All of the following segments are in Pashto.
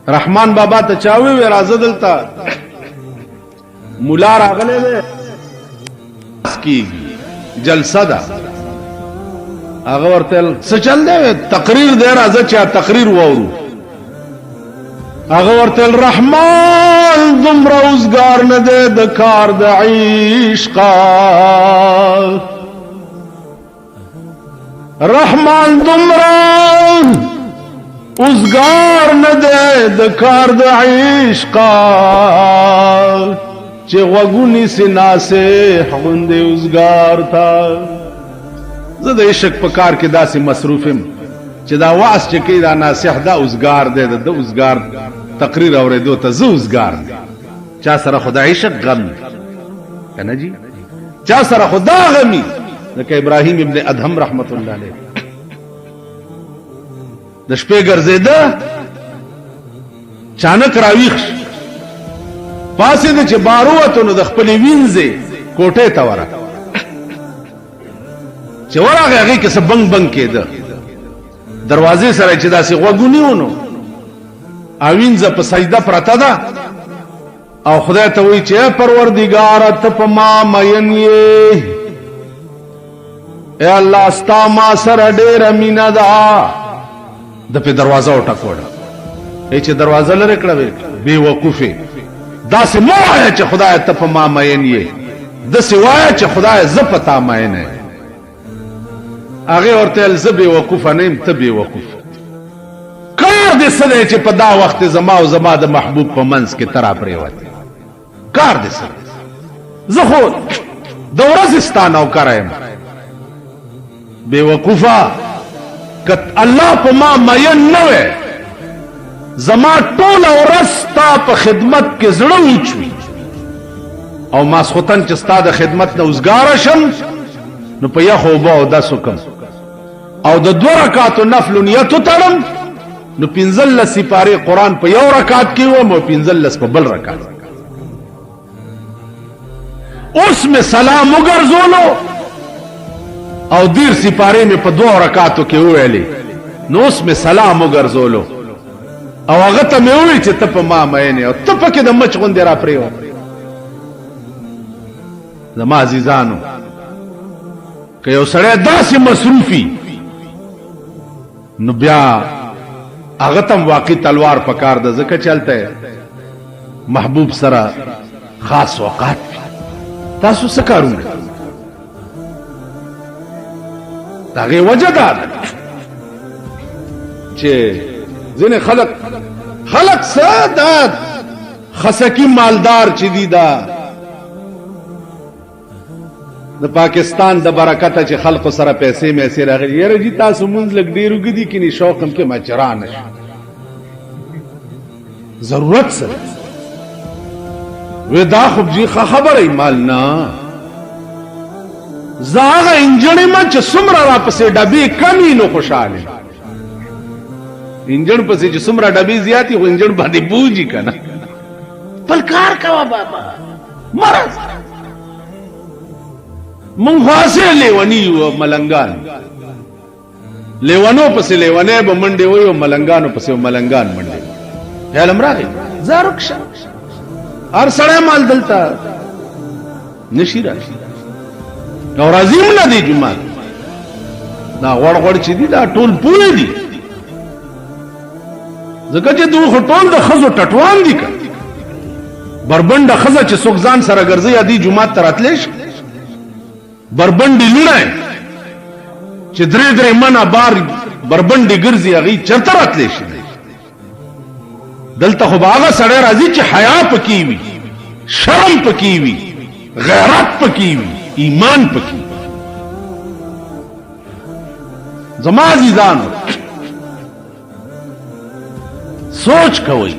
رحمان بابا ته چاوي وی راځه دلته مولا راغله ده کی جلسه ده هغه ورته څه چل دی تقریر دی راځه چې تقریر وورو هغه ورته رحمان دومره اوسګار نه دی د کار د عشق رحمان دومره اوسګار نه دی د کار د عشق چې غوږونی سناسه غوندې اوسګار تا زه د عشق په کار کې داسې مصروف یم چې دا واعظ چې کوي دا ناصح دا اوسګار دی د اوسګار تقریر اورېدو ته زه اوسګار چا سره خدای عشق غم کنه جی چا سره خدا غمی لکه ابراهیم ابن ادهم رحمت الله علیه د شپې ګرځیده چانک راویښ پاسې د چې باروته نو د خپل وینځي کوټه ته ورا چې ورغه هغه کې سبنګ بنګ کېده دروازې سره چې داسې غوګونیونو اوینځه په سجده پرته ده او خدای ته وی چې پروردګار ته په ما مین یې اے الله ستا ما سره ډېر مینا ده د په دروازه وټکوړه چې دروازه لره کړه بے وقوفه دا سه موه چې خدای ته په ما مین یې د سوای چې خدای ز پتا مین یې هغه ورته ز بے وقوفه نیم ته بے وقوف کار دې سره چې په دا وخت زما او زما د محبوب په منځ کې ترا پریوت کار دې سره زه خو د ورځ ستانه او کرایم بے وقوفه کت الله په ما مین نه وې زما ټول ورستا په خدمت کې زړه وچوي او ماسختن چې ستا د خدمت نه اوسګار شم نو په یخو باو داسو کم او د 2 رکعاتو نفل نیت تړم نو 15 سپاره قران په یو رکعت کې و مو 15 په بل رکعت اوس می سلام وګرځولو او دیر سپاره می په 2 رکعاتو کې ویلې نو اوس می سلام وګرځولو او هغه ته مې وی چې ته په ما مینه او ته پکې د مچ غوندې را پریو زما عزیزانو که یو سړی داسې مصروفي نو بیا هغه تم واقعي تلوار پکار د ځکه چلته محبوب سره خاص اوقات تاسو څه کارونه داغه وجه ده چې ځنه خلق سادات خسکی مالدار چې دی دا د پاکستان د برکته چې خلق سره پیسې مې سره راغلي یره جی تاسو مونږ لګ ډیرو گدي کې نه شوقم کې مچران ضرورت سره و دا خو جی خبره مال نه زاغه انجن ما چې سمره را پسې ډبې کمی نو خوشاله انجن پسې چې سمره ډبې زیاتی خو انجن باندې بوجي کنه بل کار کوا بابا مرز مونږ خاصه لیونی او ملنګان لیوانو پسې لیوانه به منډه وي او ملنګانو پسې ملنګان منډه خیال امراغي زارکش هر سړی مال دلته نشي راشي نو راځیم نه دی جمعه دا غوړ چې دی دا ټول پوره دي ځکه چې دوی ټول د خزو ټټوان دي بربنده خزه چې څوک ځان سره ګرځي ادي جمعه تر اتلش بربندی لونه چې درې منه بار بربندی ګرځي هغه چرته راتلی شي دلته خو هغه سړی راځي چې حیا پکې وي شرم پکې وي غیرت پکې وي ایمان پکې زما عزیزانو سوچ کوئ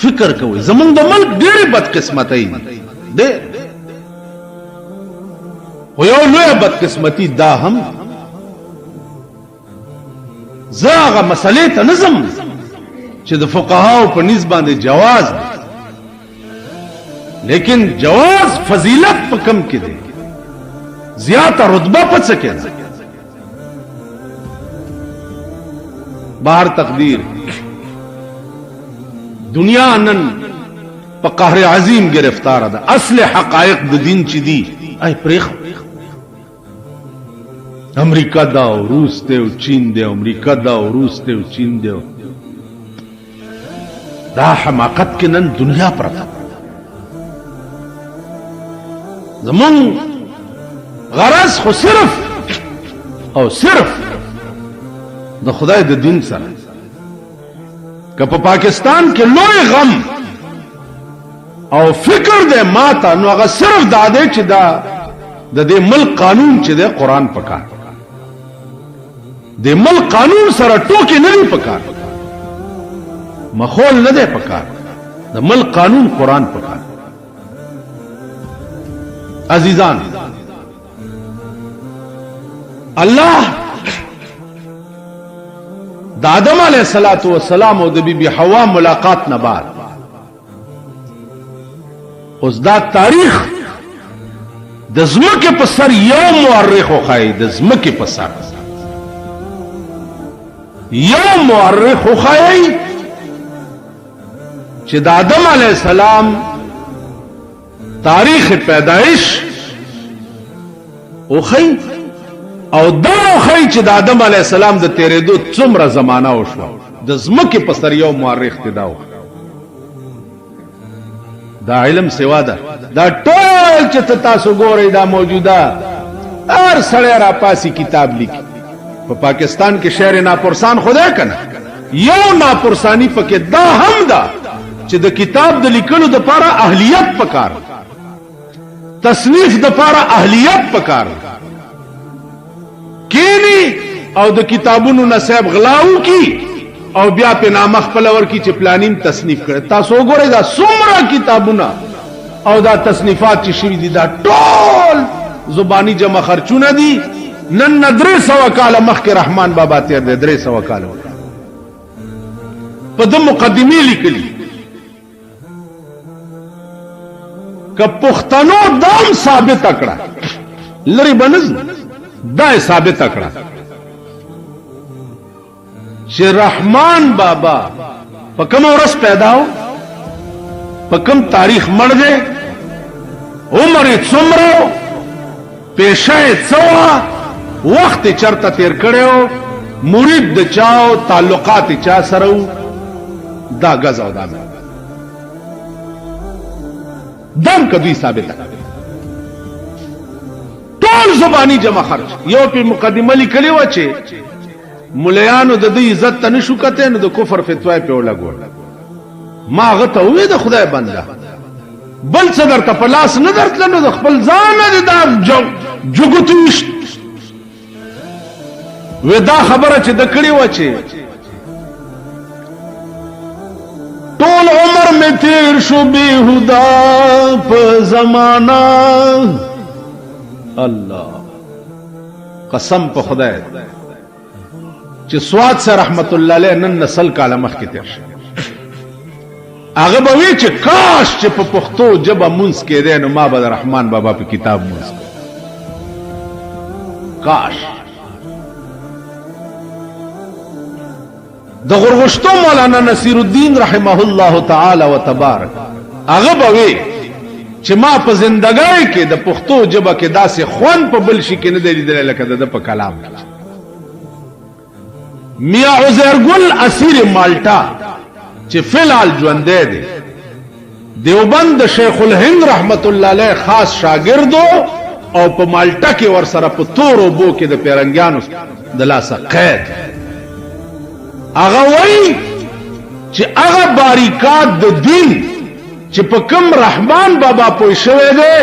فکر کوئ زمونږ د ملک ډېرې بدقسمتۍ دي خو یو لویه بدقسمتي دا هم زه هغه مسلې ته نه ځم چې د فقهاو په نسبت باندې جواز دی لیکن جواز فضیلت په کم کې دی زیاته رتبه په څه کې ده بہر تقدیر دنیا نن په قهر عظیم گرفتار ده. اصل حقائق د دین چې دي ای پریخ امریکا دا او روس ته او چین دی، امریکا دا او روس ته او چین دی. دا حماقت کې نن دنیا پرته. زمون غرض خو صرف او صرف د خدای د دین سره. که په پاکستان کې لوی غم او فکر دی ماته، نو هغه صرف دا دی چې دا د دې ملک قانون چې دی قرآن پکار، د ملک قانون سره ټوکې نه دی پکار، مخول نه دی پکار، د ملک قانون قرآن پکار. عزیزان، الله د آدم علیہ الصلوۃ والسلام او د بی بی حوا ملاقات نه بعد اوس دا تاریخ د زمکه په سر یو مورخ وخای، د زمکه په سر یو مورخ وخای چې د آدم علیہ السلام تاریخ پیدائش وخی او دا وخی چې د آدم علیہ السلام د تیرېدو څومره زمانہ وشوه. د زمکه په سر یو مورخ ته دا وخی. دا علم سوا ده. دا ټول چې تاسو ګورئ دا موجوده هر سړی را پاسي کتاب لیکي. په پاکستان کې شعر ناپرسان خدای کنه یو ناپرسانی پکې دا هم ده چې د کتاب د لیکلو د پاره اهلیت پکار، تصنیف د پاره اهلیت پکار کینی او د کتابونو نصیب غلاو کی او بیا په نامه خپل ور کی چې پلانین تصنیف کړي. تاسو وګورئ دا څومره کتابونه او دا تصنیفات چې شوي دي دا ټول زبانی جمع خرچونه دي. نن 300 کاله مخکې رحمان بابا تیر دی، 300 کاله په د مقدمه لیکلي. که پښتنو دام ثابت کړه لري بنز دا ثابت کړه چې رحمان بابا په کوم ورځ پیدا و، په کوم تاریخ مړ دی، عمر یې څومره، پیشه یې څه وه، وخت یې چرته تیر کړی و، مرید د چا و، تعلقات یې چا سره و، دا ګز او دا دم کدوی ثابت ټول زبانی جمع خرچ. یو په مقدمه لیکلی و چې مليانو د دې عزت ته نشو کته، نو د کفر فتوا په ولګول. ما غته وې د خدای بنده بل څه درته په لاس نه درتل، نو د خپل ځان نه دا جوګتوش و دا خبره چې د کړي و چې طول عمر میں تیر شو بیہودا په زمانہ. الله قسم په خدای چې سواد سره رحمت الله علیه نن نسل کاله مخ کې تیر شي. هغه به وی چې کاش چې په پښتو جبه مونږ کې دی، نو ما به رحمان بابا په کتاب مونږ کاش. د غرغشتو مولانا نصیر الدین رحمه الله تعالی و تبارک هغه به وی چې ما په زندګۍ کې د پښتو جبه کې داسې خوان په بل شي کې نه دی لیدلی لکه د په کلام. میاں عزیر گل اسیر مالټا چې فلال ژوندی دی، دیوبند شیخ الهند رحمت الله علیه خاص شاګردو او په مالټا کې ور سره په تور اوبو کې د پیرنګیانو د لاسه قید. هغه وایي چې هغه باریکات د دین چې په کوم رحمان بابا پوه شوی دی،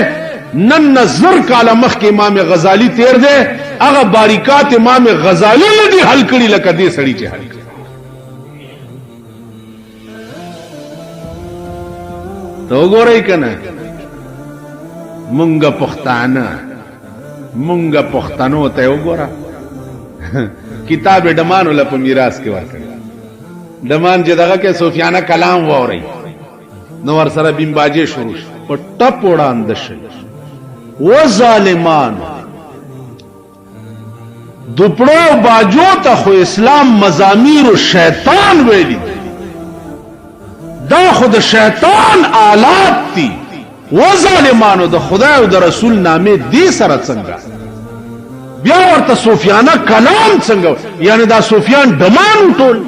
نن نظر کاله مخکې امام غزالی تیر دی، هغه باریکات امام غزالی نه دي حل کړي لکه دې سړي چې حل کړي. ته وګورئ کنه مونږ پښتانه، مونږ پښتنو ته وګوره کتاب ډمانو له په میراث کې ورکړي. ډمان چې دغه کې صوفیانه کلام ووري نو ور سره بیمباجې شروع په ټپ وړاندې شي. و ظالمان دوپړو باجو ته خو اسلام مزامیر او شیطان ویلي، دا خود شیطان آلات تی و ظالمانو د خدای او د رسول نامه دی سره څنګه بیا ورته صوفیانه کلام څنګه یعنی دا صوفیان دمان ټول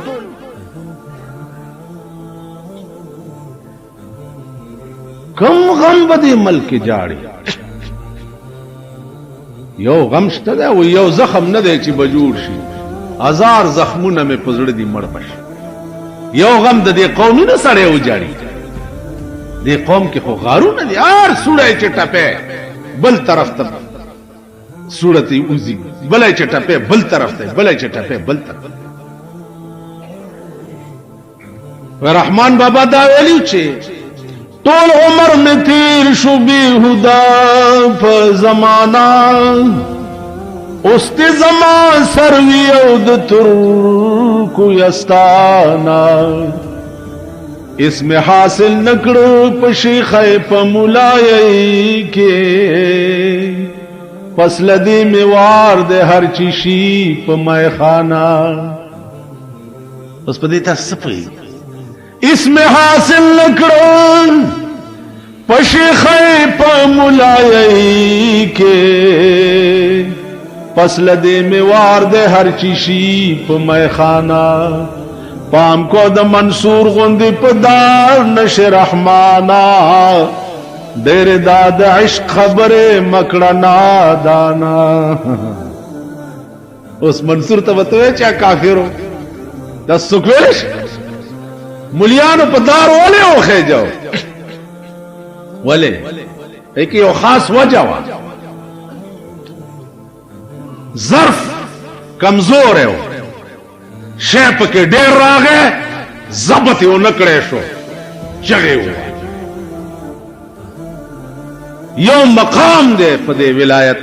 کم غم بده ملک جاړي یو غم شته دا او یو زخم نه دی چې بجوړ شي هزار زخمونه مې پزړه دي مړ بشي یو غم د دې قوم نه سره و جاړي دې قوم کې خو غارونه دي هر سوړی چې ټپه بل طرف ته سورتی اوزی بلای چې ټپه بل طرف ته بلای چې ټپه بل طرف رحمان بابا دا ویلی چې طول عمر میں تیر شو بی ہدا په زمانہ است زمان سروی او د ترکو یستانا اس میں حاصل نکڑو په شیخ په مولای کې فصل دی میوار دے ہر چیشی پا مائے خانہ اس پا دیتا سپی اس میں حاصل نکڑن پشیخی پا ملائی کے فصل دی میوار دے ہر چیشی پا مائے خانہ پام کو دا منصور غندی پا دار نش رحمانا دیر داد عشق خبر مکڑا نادانا اس منصور تا بتوئے چاہ کافرو دا سکویلش ملیانو پا دار والے ہو خی جاؤ والے ایک یو خاص وجہ وا ظرف کمزور ہے شیپ کے ڈیر راگے زبط ہو نکڑے شو جگے ہوا یو مقام دے پدے ولایت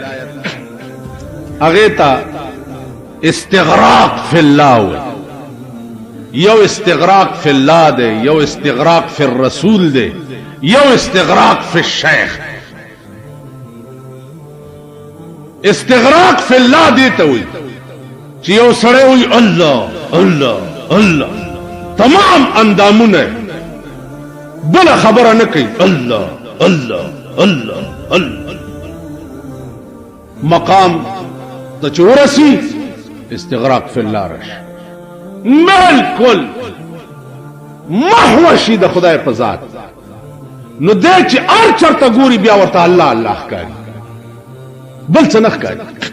اغیتا استغراق فی اللہ ہوئے یو استغراق فی اللہ دے یو استغراق فی الرسول دے یو استغراق فی الشیخ استغراق فی اللہ دیتا ہوئی چی یو سڑے ہوئی اللہ اللہ اللہ تمام اندامون ہے بلا خبر نکی اللہ اللہ اللہ اللہ مقام تچورسی استغراق فی اللہ رش بالکل محوشی دا خدای پزاد نو دے چی ار چرتا گوری بیا ورطا اللہ اللہ کاری بل سنخ کاری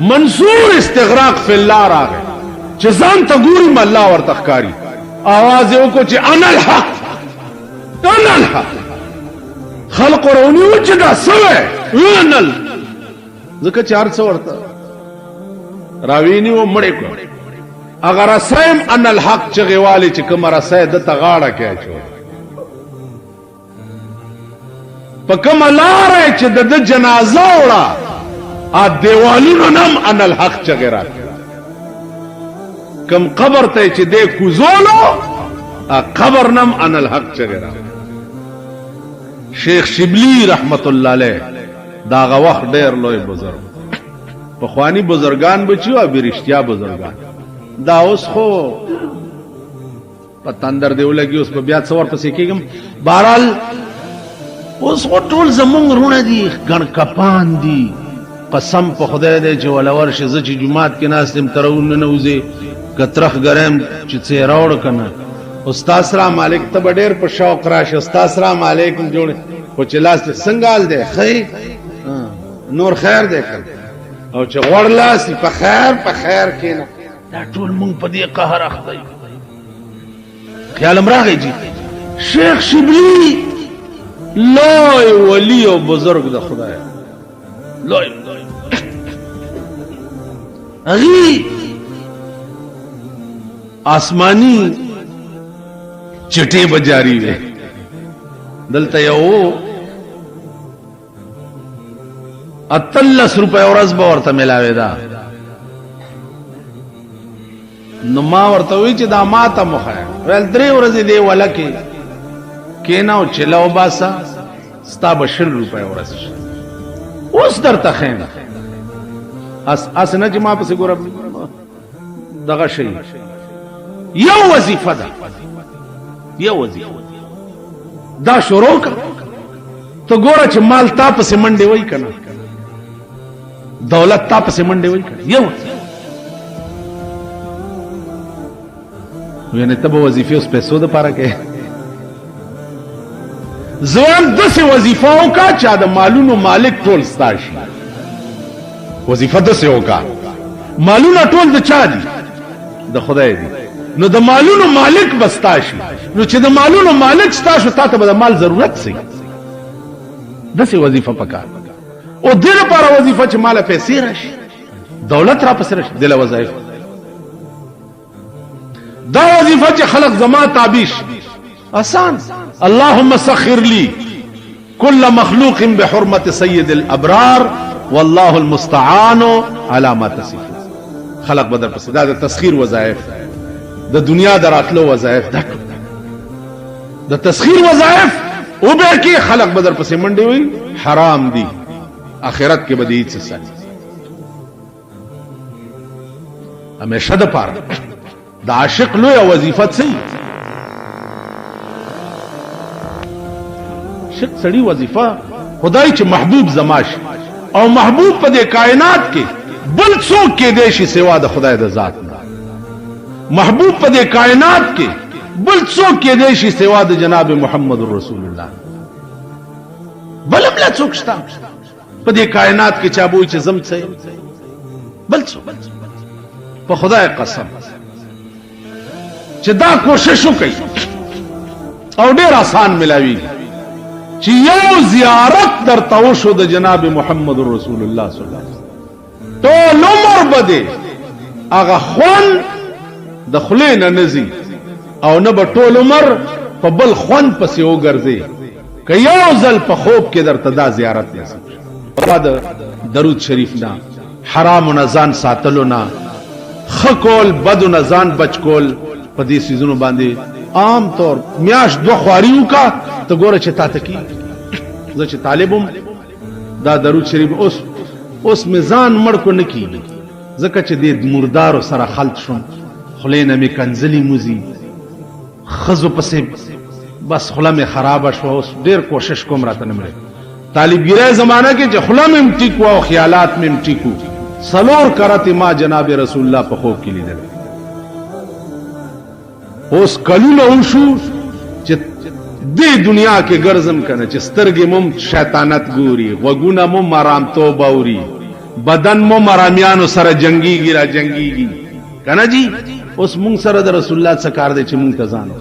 منصور استغراق فی اللہ را گئے چی زان تا گوری ما اللہ ورطا کاری آوازیوں کو چی انا الحق انا الحق خلق رونی وچی دا سوے وینل ذکر چار سو ورطا راوینی و مڑے کو اگر اسیم ان الحق چغی والی چی کم رسای دتا غاڑا کیا چھو پا کم لارے چی دا جنازہ اوڑا آد دیوالونو نم ان الحق چغی را کم قبر تے چی دے کزولو قبر نم ان الحق چغی را شیخ شبلی رحمت اللہ علیہ داغا وقت دیر لوی بزرگ پخوانی بزرگان بچیو ابی رشتیا بزرگان دا اوس خو پتاندر دیو لگی اوس په بیا څور پسې کېږم بهرحال اوس خو ټول زمونږ رونه دي ګڼ کپان دي قسم په خدای دی چې ولا ورشه زه چې جومات کې ناست یم ترون نه نوځې که ترخ ګرم چې څېره وړ که نه استاد سلام علیک ته به ډېر په شوق راشه استاد سلام علیکم جوړ خو چې لاس دې څنګه حال دی ښه نور خیر دی که او چې غوړ لاس په خیر کښېنه دا ټول مونږ په دې قهر اخته یو خیالم راغی جی شیخ شبلی لوی ولی او بزرگ د خدای لوی اغي آسمانی چټه بجاری وي دلته یو 38 روپے ورځ به ورته ملاوي دا نو ما ورته وی چې دا ماته مخه ول 3 ورځې دی ولکه کیناو چلاو باسا ستا بشل روپے ورځ اوس درته خینه اس نه چې ما پسې ګورم دغه شی یو وظیفه ده یو وظیفه دا شروع کا تو ګوره چې مال تا پسې منډې وای کنه دولت تا پسې منډې وای کنه یو یعنی ته به وظیفې اوس پیسو دپاره کې ځوان داسې وظیفه وکړه چې د مالونو مالک ټول ستا شي وظیفه داسې وکړه مالونه ټول د چا دي د خدای دي نو د مالونو مالک به ستا شي نو چې د مالونو مالک ستا شو تا ته به د مال ضرورت سي داسې وظیفه پکار او دې لپاره وظیفه چې ماله پیسې راشي دولت را پسې راشي دله وظایف دا وظیفه چې خلق زما تابع شي آسان اللهم سخر لي كل مخلوق بحرمة سيد الابرار والله المستعان على ما تصفون خلق بدر پس دا تسخير وظائف د دنیا دراتلو وظائف د تسخير وظائف او به کې خلق بدر پس منډي وي حرام دي اخرت کې بدی څه ساتي همیشه د پاره د عاشق لوی وظیفت سي عاشق سړي وظیفه خدای چې محبوب زماش او محبوب په دې کائنات کې بل څوک کې دی شي سوا د خدای د ذات نه محبوب په دې کائنات کې بل څوک کې دی شي سوا د جناب محمد رسول الله بل بل څوک شته په دې کائنات کې چا بوي چې زم څه بل څوک په خدای قسم چې دا کوشش وکړي او ډېر آسان ملاوي چې یو زیارت در توشو د جناب محمد رسول الله صلی الله علیه وسلم ټول عمر بده هغه خون د خلې نه نزي او نه به ټول عمر په بل خون پسې وګرځي که یو ځل په خوب کې درته دا زیارت نصیب شي د درود شریف نه حرام نه ځان ساتلو نه خکول بدو نه ځان بچ کول په دې سيزونو باندې عام طور میاش دو خواریو کا ته ګوره چې تا تکي زه چې طالبم دا درود شریف اوس میزان مړ کو نه کیږي ځکه چې د مردارو سره خلط شوم خلینه می کنزلی موزي خزو پسې بس خله می خراب شو اوس ډیر کوشش کوم راته نه مړ طالبګری زمانہ کې چې خله می ټیکو او خیالات می ټیکو سلور کرت ما جناب رسول الله په خوب کې لیدل اوس کلونه وشو چې دې دنیا کې ګرځم کنه چې سترګې مم شیطانت ګوري وګونه مم مرام تو باوري بدن مم مرامیانو سره جنگيږي را جنگيږي کنه جی اوس مونږ سره د رسول الله څخه کار دی چې مونږ ته ځانو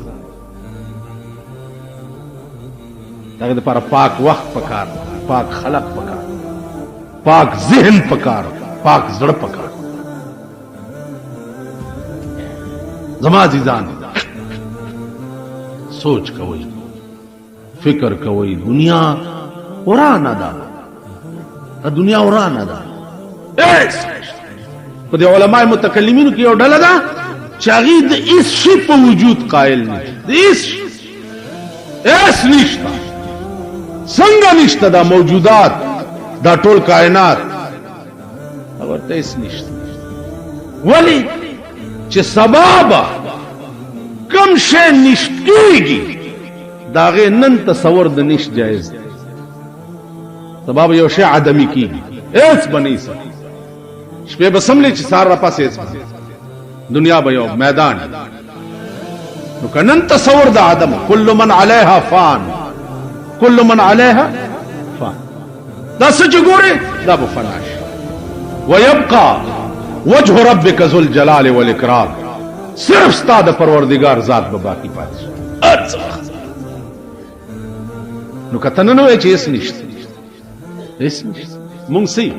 دغه لپاره پاک وخت پکار پاک خلق پکار پاک ذهن پکار پاک زړه پکار زما عزیزان سوچ کوئ فکر کوئ دنیا ورانه ده دنیا ورانه ده په دې علماء متکلمینو کې یو ډله ده چې هغه د هیڅ شي په وجود قائل نه دي هیڅ نشته څنګه نشته دا موجودات دا ټول کائنات ورته هیڅ نشته ولی چې سبب کم شی نشتېږي داغه نن تصور د نش جایز دی سبب یو شی عدمی کیږي هیڅ بنی سي شپه بسملې چې سار را پاسې دنیا به یو میدان نو کنن تصور د عدم کل من علیها فان کل من علیها فان دا سچ ګوره دا به فناش ويبقى وجه ربك ذو الجلال والاكرام صرف ستا د پروردگار ذات به باقی پاتې نو کتن نو چې اس نشته مونږ سي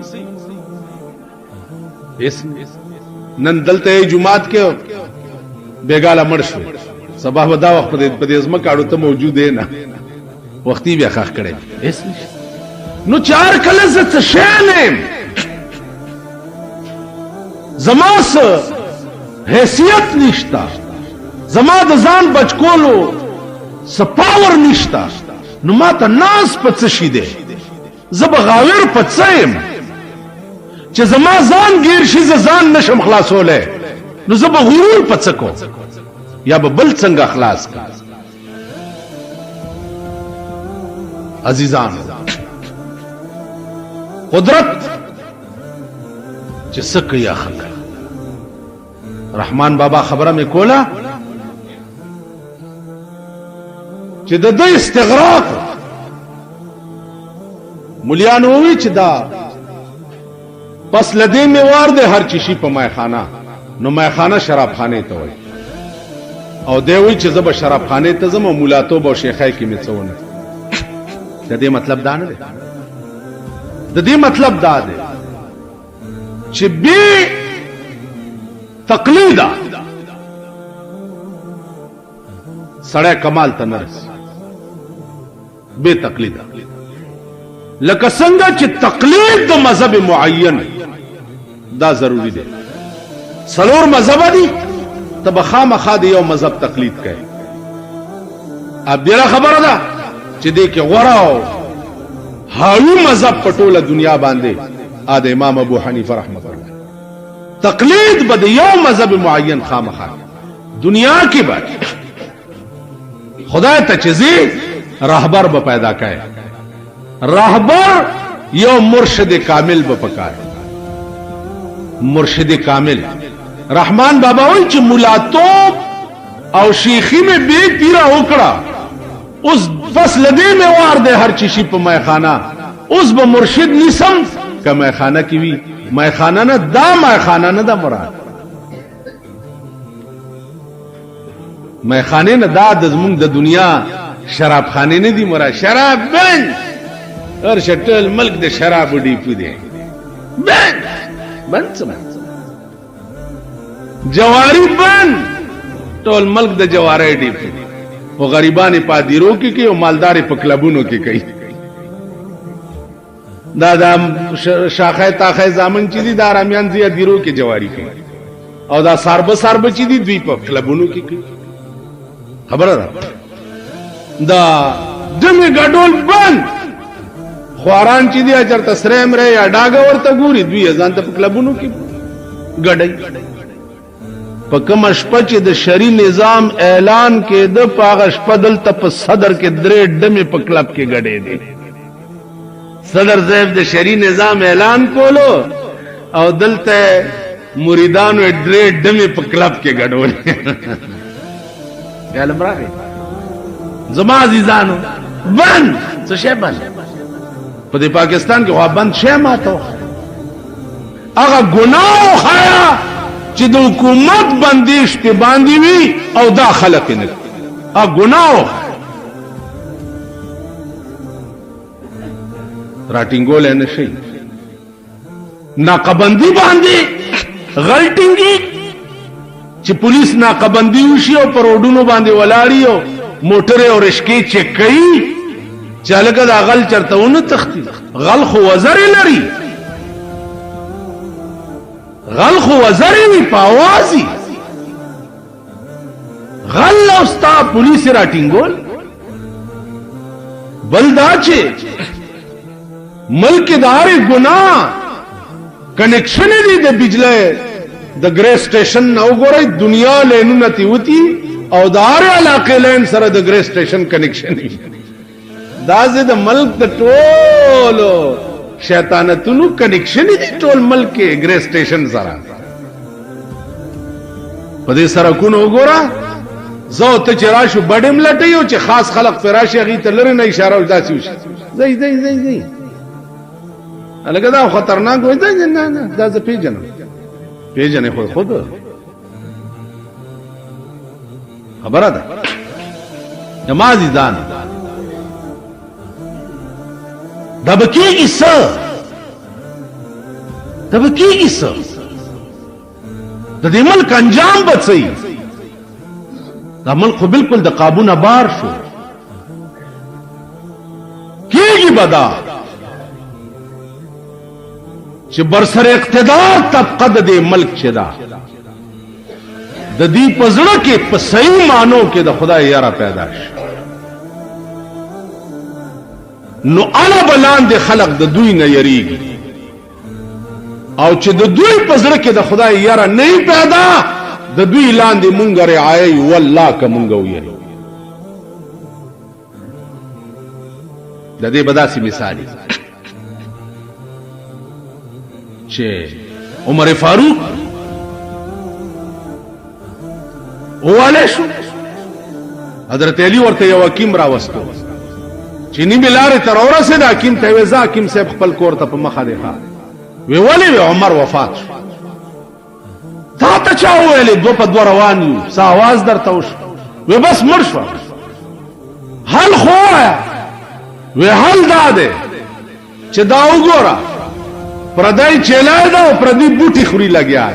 اس نن دلته جمعات کې بیګاله مړ شو سبا ودا وخت په دې ځمکه اړو ته موجود نه وختي بیا خاخ کړي اس نو چار کله څه شانم زماس حیثیت نشتا زما د ځان بچکولو سپاور نشتا نو ما ته ناس په څه شي دی زه به غاور په څه یم چې زما ځان ګیر شي زه ځان نشم خلاصولی نو زه به غرور په څه کوم یا به بل څنګه خلاص کړم عزیزان قدرت چې څه کوي خلک. رحمان بابا خبره مې کوله چې د دې استغراق مليانو وی چې دا پس لدې می وار دے هر چیشي په مایخانه نو مایخانه شراب خانه ته وای او دی وی چې زب شراب خانه ته زم مولاتو بو شیخای کې میڅونه. د دې مطلب دا نه دی. د دې مطلب دا دی چې به تقلیدا سړی کمال ته نه رسي. به تقلیدا لکه څنګه چې تقلید د مذهب معین دا ضروری دی. سلور مذهب دي تب خامخا د یو مذهب تقلید کوي. اب دې خبره ده چې دې کې غوراو هاوی مذهب په ټوله دنیا باندې ا د امام ابو حنیفه رحمۃ اللہ تقلید بد یو مذهب معین خامخا دنیا کې بعد خدای ته چیزی راهبر به پیدا کړي. راهبر یو مرشد کامل به پکار. مرشد کامل رحمان بابا وی چې مولاتوب او شیخی میں بے پیرا وکړه اوس فصل دې میں وار دے هر چیشی په میخانه اوس به مرشد نیسم که میخانه کی وی میخانه نه دا میخانه نه دا مراد میخانه نه دا د زمونږ د دنیا شراب خانه نه دی مراد. شراب بند هر شټل ملک د شراب ډیپو دی بند بند سم جواری بند ټول ملک د جواری ډیپو او غریبان پادیرو کې او مالدار په کلبونو کې کوي. دا شاخه تاخه زامن چې دي د رامیان زی دیرو کې جواری کوي او دا سارب چې دي دوی په کلبونو کې کوي. خبره ده دا دمه ګډول بند خواران چې دي اجر تسریم رې یا ډاګ ورته ګوري دوی ځان ته په کلبونو کې ګډي. په کوم شپه چې د شری نظام اعلان کې د پاغه شپه دلته په صدر کې درې دمه په کلب کې ګډې دي. صدر صاحب د شری نظام اعلان کولو او دلته مریدانو درې دمه په کلب کې ګډول. یا لمراغي زما عزیزانو بند څه شی بند په دې پاکستان کې خو بند شی ماته هغه ګناه خیا چې د حکومت بندیش ته باندې وي او دا خلک نه هغه ګناه راټینګول نه شي. ناقبندي باندې غلطینګي چې پولیس ناقبندي وشي او پروډونو باندې ولاړیو موټر او رشکی چیک کوي چالک دا غل چرتهونه تختی. غل خو وزر لري غل خو وزر وی پاوازي غل اوستا پولیس راټینګول بلدا چې ملک دار گناہ کنیکشن دی د بجلی د گری سټیشن نو ګورای دنیا لینو نتی وتی او دار علاقه لین سره د گری سټیشن کنیکشن دا د ملک د ټولو شیطانتونو کنیکشن دی ټول ملک کې گری سټیشن سره په دې سره کو نو ګورا زو ته چراشو بډم لټیو چې خاص خلق فراشي غي ته لره نه اشاره وداسي وشي زئی زئی زئی زئی الګا دا خطرناک وای دا نه نه دا ز پیژنې خود خبره ده نمازي ځان دا بکیږي څه د دې ملک انجام بچي دا ملک خو بالکل د قابو نه بار شو کیږي بدا چې برسر اقتدار طبقه د ملک چدا د دې پزړه کې په صحیح مانو کې د خدای یاره پیدا شي نو انا بلان د خلق د دوی نه یریږي او چې د دوی پزړه کې د خدای یاره نه پیدا د دوی لاندې مونږ رعایي والله که مونږ ویل د دې بداسي مثالي چې عمر فاروق واله شو حضرت علی ورته یو حکیم راوستو چې نیمه لارې تر ورسېد حکیم ته ویزا حکیم صاحب خپل کور ته په مخه دی وی ولې عمر وفات شو تا ته چا ویلې دو په دو روان یو څه आवाज درته وشو وی بس مړ شو حل خو وی حل دا دی چې دا وګوره پردای چیلای دا او پردی بوټي خوري لګیا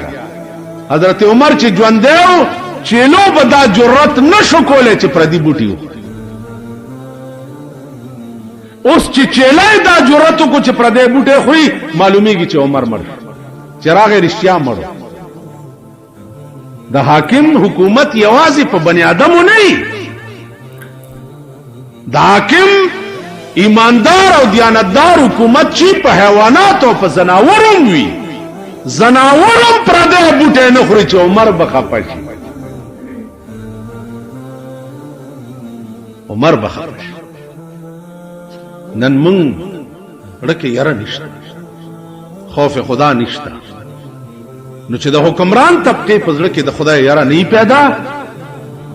حضرت عمر چې ژوند دیو چیلو به دا جرأت نشو کولای چې پردی بوټي وخوري اوس چې چیلای دا جرأت کو چې پردی بوټي خوري معلومیږي چې عمر مړ چراغ رښتیا مړ د حاکم حکومت یوازې په بنی آدمو نه د حاکم ایماندار او دیانتدار حکومت چې په حیوانات او په زناورم وي زناورم پردې بوټي نه خوري چې عمر بخپه شي عمر بخپه شي نن مونږ ړکه یاره نشته خوف خدا نشته نو چې د حکمران طبقه په ځړه کې د خدای یاره نه پیدا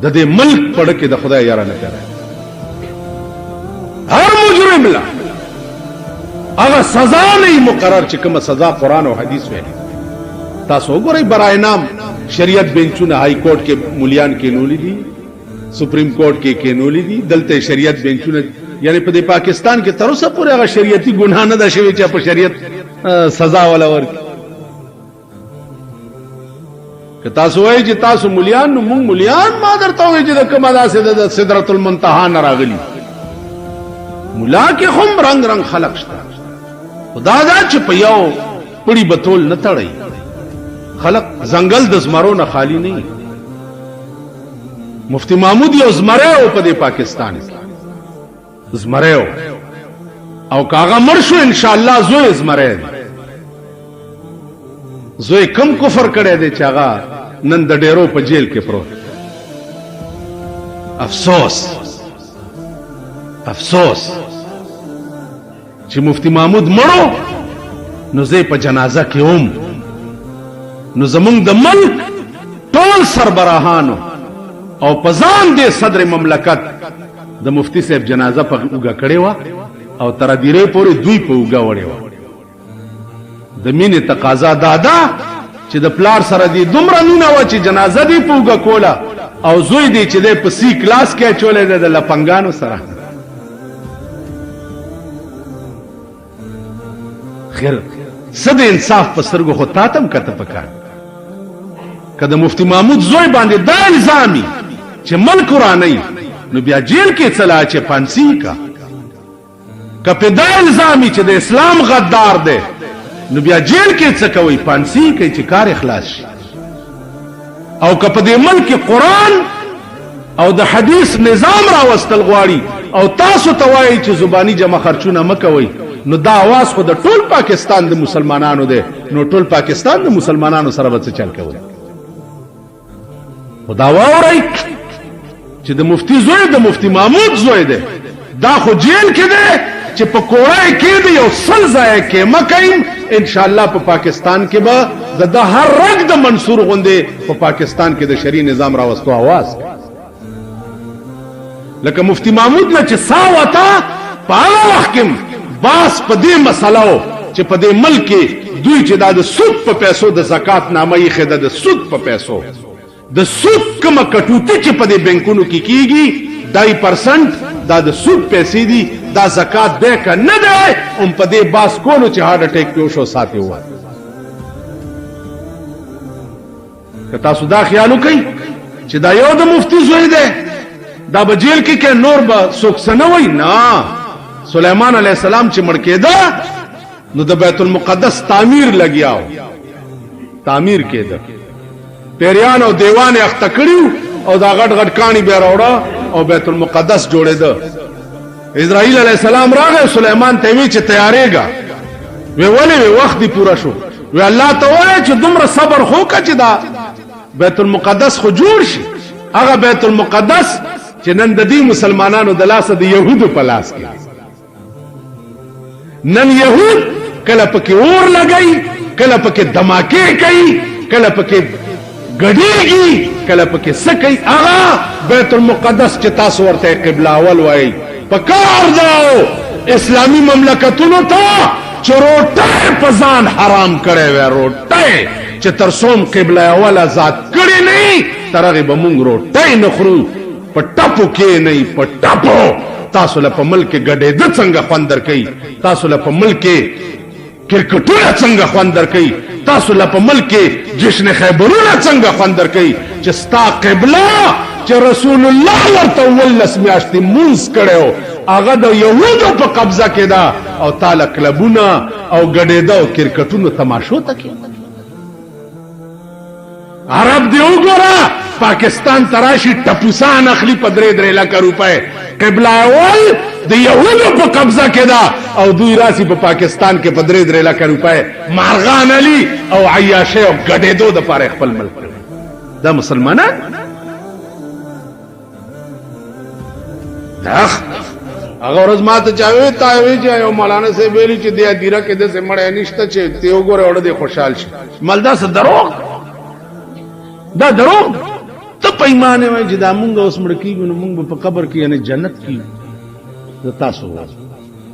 د دې ملک په ځړه کې د خدای یاره نه پیدا هر مجرم لا هغه سزا نه مقرر چې کومه سزا قران او حدیث ویلي تاسو وګورئ برای نام شریعت بنچونه های کورټ کې مولیان کې نولې دي سپریم کورټ کې نولې دي دلته شریعت بنچونه یعنی په پاکستان کې تر اوسه پورې هغه شریعتي ګناه نه ده شوی چې په شریعت سزا ولا ورکړي که تاسو وایي چې تاسو مولیان نو مونږ مولیان ما درته وایي چې د کومه داسې د سدرۃ المنتهى نه راغلي مولا کې هم رنگ رنگ خلق شته خدا دا چې په یو پړي بتول نه تړي خلق زنګل د زمرو نه خالی نه مفتی محمود یو زمره او په پاکستان کې زمره او کاغه مرشو ان شاء الله زوی زمره زوی کم کفر کړي دي چې هغه نن د ډیرو په جیل کې پروت افسوس افسوس چې مفتی محمود مړو نو زه په جنازه کې هم نو زمونږ د ملک ټول سربراهانو او پزان دې صدر مملکت د مفتی صاحب جنازه په اوګه کړې و او تر دیره پورې دوی په اوګه وړې و د مینې تقاضا دادا چې د پلار سره دې دومره مینه و چې جنازه دې په اوګه کوله او زوی دې چې دې په سی کلاس کې چولې د لپنګانو سره خیر صد انصاف په سترګو خو تاتم کته پکار کله مفتی محمود زوی باندې دا الزامي چې ملک ورانه نو بیا جیل کې چلا چې پانسی کا کپه دا الزامي چې د اسلام غدار دی نو بیا جیل کې څه کوي پانسی کوي چې کار اخلاص شي او کپه د ملک قرآن او د حدیث نظام راوستل غواړي او تاسو توای چې زبانی جمع خرچونه مکوي نو دا आवाज خو د ټول پاکستان د مسلمانانو دی نو ټول پاکستان د مسلمانانو سره به څه چل کوي خدا ووري چې د مفتی زوی د مفتی محمود زوی دی دا خو جیل کې دی چې په کوړای کې دی او سل ځای کې مکایم ان شاء الله په پاکستان کې به د هر رګ د منصور غوندې په پاکستان کې د شرعي نظام راوستو आवाज لکه مفتی محمود نه چې ساوتا په هغه وخت کې باس په دې مسلو چې په دې ملک دوی چې دا د سود په پیسو د زکات نامه یې خده د سود په پیسو د سود کومه کټوتی چې په دې بانکونو کې کیږي 2% دا د سود پیسې دي دا زکات دې که نه ده هم په دې باس کولو چې هارت اٹیک پیو شو ساتي و که تاسو دا خیال وکئ چې دا یو د مفتی زوی دی دا به جیل کې نور به څوک څه نه وایي نه سلیمان علیہ السلام چې مړ کېده نو د بیت المقدس تعمیر لګیاو تعمیر کېده پیریان او دیوان اخته کړیو او دا غټ غټ کانی به راوړه او بیت المقدس جوړېده اسرائیل علیہ السلام راغی سلیمان ته وی چې تیارېګا وی ولې وخت دی پورا شو وی الله ته وایي چې دومره صبر خو کچ دا بیت المقدس خو جوړ شي هغه بیت المقدس چې نن د دې مسلمانانو د لاسه د يهودو په لاس کې نن یهود کله پکې اور لګئی، کله پکې دماکې کوي، کله پکې ګډېږي، کله پکې څه کوي. هغه بیت المقدس چې تاسو ورته قبله اول وایي، پکار داو اسلامي مملکتونو ته چې روټۍ په ځان حرام کړی وی، روټۍ چې تر څوم قبله اول آزاد کړی نه تر هغې به مونږ روټۍ نه خورو. په ټپو کې نه په ټپو تاسو له په ملک کې ګډېده څنګه خوند درکوي، تاسو له په ملک کې کرکټونه څنګه خوند درکوي، تاسو له په ملک کې جشن خیبرونه څنګه خوند درکوي چې ستا قبله چې رسول الله ورته 19 میاشتې مونځ کړی هغه د یهودو په قبضه کې ده، او تاله کلبونه او ګډېده او کرکټونو تماشو ته کې. عرب دی وګوره پاکستان تراشي ټپوسان اخلي په 3 لکه روپۍ، قبله اول د یهودو په قبضه کې ده او دوی راسي په پاکستان کې په 3 لکه روپۍ مارغان علي او عیاشۍ او ګډېدو دپاره خپل ملک کوي. دا مسلمانان هغه ورځ ما ته چا وی تا وی چې یو مولانا صاحب ویلي چې دې هدیره کې داسې مړی نشته چې ته وګورې اوړه دې خوشحال شي. مل دا څه دروغ، دا دروغ. ته په ایمان یې وایي چې دا مونږ اوس مړه کېږو نو مونږ به په قبر کې یعنې جنت کې یو.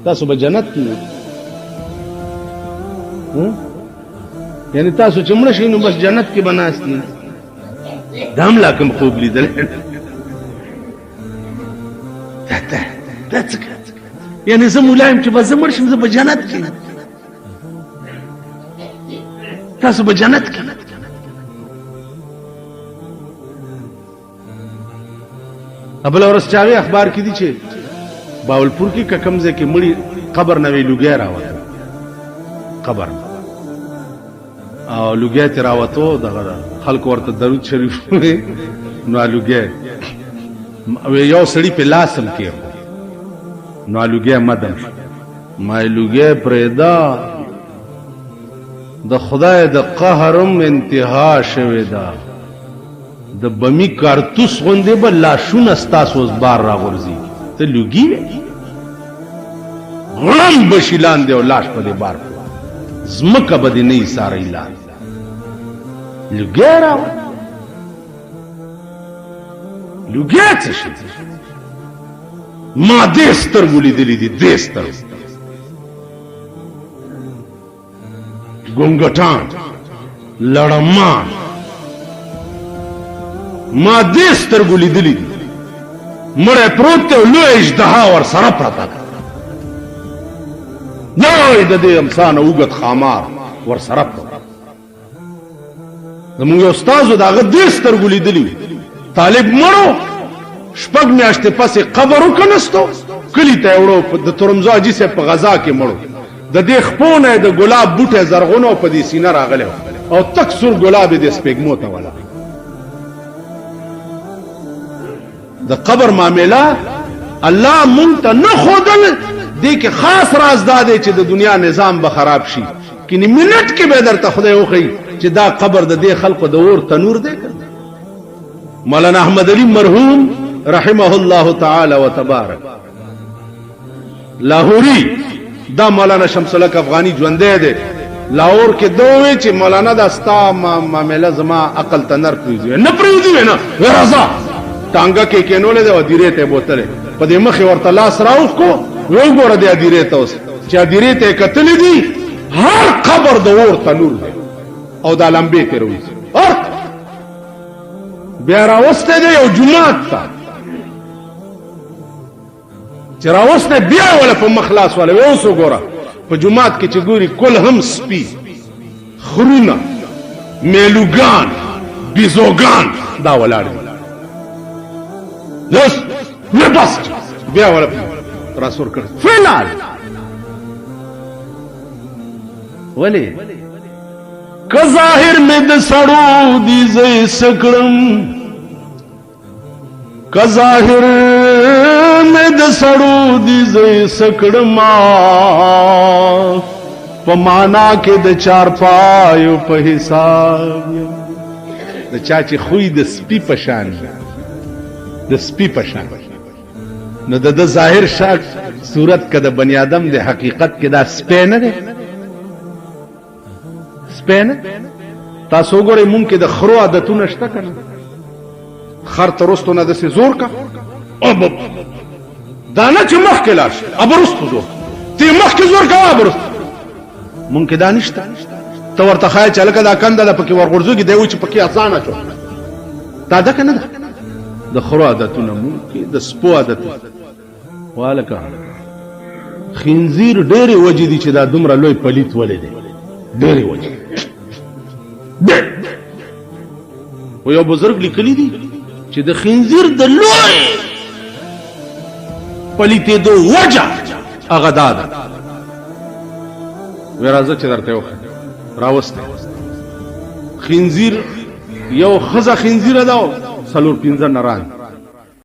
تاسو به جنت کې یو، یعنې تاسو چې مړه شئ نو بس جنت کې به ناست یې. دا هم لا کوم خوب لیدلی دا څه یعنې زه مولا یم چې به زه مړ شم زه به جنت کې، تاسو به جنت کې. بله ورځ چاغې اخبار کې دي چې باولپور کې که کوم ځای کې مړي قبر نه وی لوګی راوته، قبر او لوګی ترې راوته دغه خلکو ورته درود شریف نو لوګی یو سړي په لاس هم کې نو لوګی مدم شو. ما لوګی پرېږده د خدای د قهرم انتها شوې ده، د بمی کارتوس غوندې به لاشونه ستاسو اوس بار راغورځي. ته لوګي غړم به شي لاندې او لاش به دې بار کړو، ځمکه به دې نه ایسارئ لاندې. لوګی راوړه، لوګی څه شي؟ ما دې سترګو لیدلي دي، دې سترګو ګونګټان لړمان ما دې سترګو لیدلي دي. مړی پروت دی او لوی اژدها ورسره پرته ده، لوی د دې امسانه اوږد خامار ورسره پرته. زمونږ یو استازو د هغه دې سترګو لیدلي وي. طالب مړو 6 میاشتې پسې قبر وکنستو، کلي ته یې وړو د ترمزو حاجي صاحب په غذا کې مړو. د دې خپو نه د ګلاب بوټی زرغونه په دې سینه راغلی او تک سور ګلاب یې د سپېږمو ته ولا. د قبر معامله الله مونږ ته نه ښودل، دې کې خاص راز دا دی چې د دنیا نظام به خراب شي، کینې منټ کې به درته خدای وښیي چې دا قبر د دې خلقو د اور تنور دی. مولانا احمد علي مرحوم رحمه الله تعالی و تبارک لاهوري، دا مولانا شمس الحق افغاني ژوندی دی. لاهور کې دوی چې مولانا دا ستا معامله زما عقل ته نر پرېږدي نه پرېږدي نه راځه ټانګه کې کېنولې ده او هدیرې ته یې بوتلې په دې مخې ورته لاس راوښکو وګوره دې هدیرې ته اوس چې هدیرې ته یې کتلې دي هر قبر د اور تنور دی او دا لمبې ترې راوځي. بیا راوستی دی یو جومات ته چې راوستی بیا وله په مخ لاس والی اوس وګوره په جومات کې چې ګوري کل هم سپي خرونه میلوګان بیزوګان دا ولاړ دي. بس بس بیا ولا راسور کړ فلال ولی که ظاهر مې د سړو دي زه سکړم، که ظاهر مې د سړو دي زه سکړم، په معنا کې د چارپایو په حساب د چا چې خوی د سپي په شان د سپي په شان نو د ظاهر شک صورت که د بنی آدم د حقیقت کې دا سپی نه دی سپی نه تاسو وګورئ مونږ کې د خرو عادتونه شته که نه خر ته رستو نه داسې زور کا دا نه چې مخکې لاړ شي اب رستو زور ته مخکې زور کوه اب رستو مونږ کې دا نشته ته ورته ښایې چې هلکه دا کنده ده پکې ورغورځوږي دی وایي چې پکې اسانه شو دا ده که نه ده د خرو عادتونه مونږ کې د سپو عادتونه والکه خنزیر ډېرې وجې دي چې دا دومره لوی پلیت ولې دی ډېرې وجې و یو بزرګ لیکلی دي چې د خنزیر د لوی پلیتېدو وجه هغه دا ده وی راځه چې درته وښیم راوستی خنزیر یو ښځه خنزیره ده او 4-5 نران